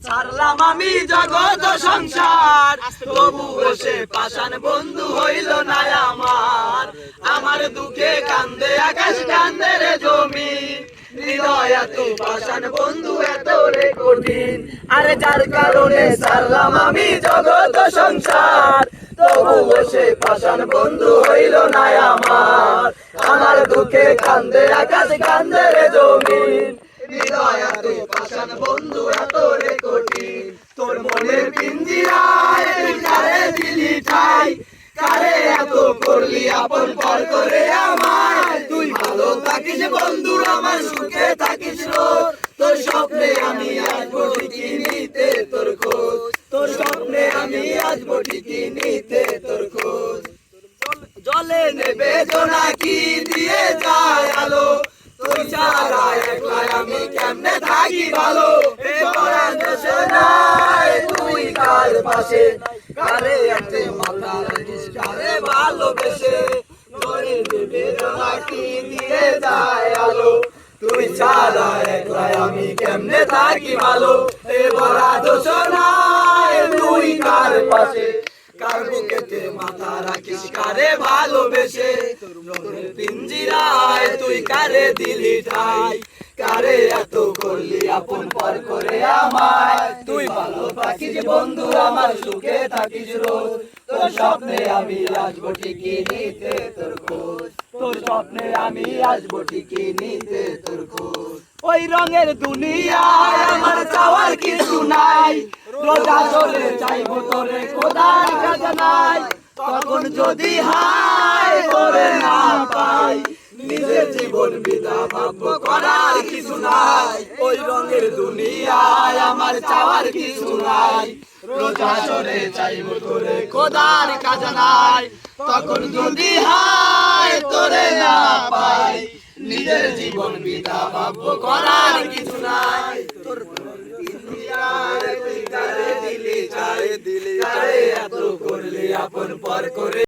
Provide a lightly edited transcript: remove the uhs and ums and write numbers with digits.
ছাড়লাম আমি জগৎ সংসার, তবু বসে পাষাণ বন্ধু হইল না আমার। আমার দুঃখে কান্দে আকাশ, কান্দে রে জমি, হৃদয় এত পাষাণ বন্ধু এত রে কঠিন। আরে যার কারণে ছাড়লাম আমি জগৎ সংসার, তবু বসে পাষাণ বন্ধু হইল না আমার। আমার দুঃখে কান্দে আকাশ, কান্দে রে জমি, হৃদয় এত পাষাণ বন্ধু এত রে কঠিন। তোর মনের পিঞ্জিরায় তুই কারে দিলি ঠাই, কারে এত করলি আপন পর করে আমায়। তুই ভালো থাকিস বন্ধু আমার, সুখে থাকিস রোজ, তোর স্বপ্নে আমি আসবো ঠিকই নিতে তোর খোঁজ। তোর স্বপ্নে আমি আসবো ঠিকই নিতে তোর খোঁজ। জলে নেবে জোনাকি দিয়ে যায় আলো, তুই ছাড়া একলা আমি কেমনে থাকি ভালো। এ পড়া দেশে নাই তুই কার পাশে, কারে এতে মাথা রাখিস কারে ভালোবেসে। জলে নেবে জোনাকি দিয়ে যায় আলো, তুই ছাড়া একলা আমি কেমনে থাকি ভালো। এ পড়া দেশে নাই তুই কার পাশে, কার বুকেতে মাথা রাখিস কারে ভালোবেসে। পিঞ্জিরায় তুই কারে দিলি ঠাই, কারে এত করলি আপন পর করে আমায়। তুই ভালো থাকিস বন্ধু আমার, সুখে থাকিস রোজ, তোর স্বপ্নে আমি আসবো ঠিকই নিতে তোর খোঁজ। তোর স্বপ্নে আমি আসবো ঠিকই নিতে তোর খোঁজ। ওই রঙের দুনিয়ায় আমার চাওয়ার কিছু নাই, রোজা চলে চাইবো তোরে খোদার খাজানায়। তখন যদি হায় তোরে না পাই, নিজের জীবন বিধা ভাববো করার কিছু নাই। ওই রঙের দুনিয়ায় আমার চাওয়ার কিছু নাই, রোজা চলে চাইবো তোরে খোদার খাজানায়। তখন যদি হায় তোরে না পাই, নিজের জীবন বিধা ভাববো করার কিছু নাই। তোর দিলি চাই, কারে এত করলি আপন পর করে।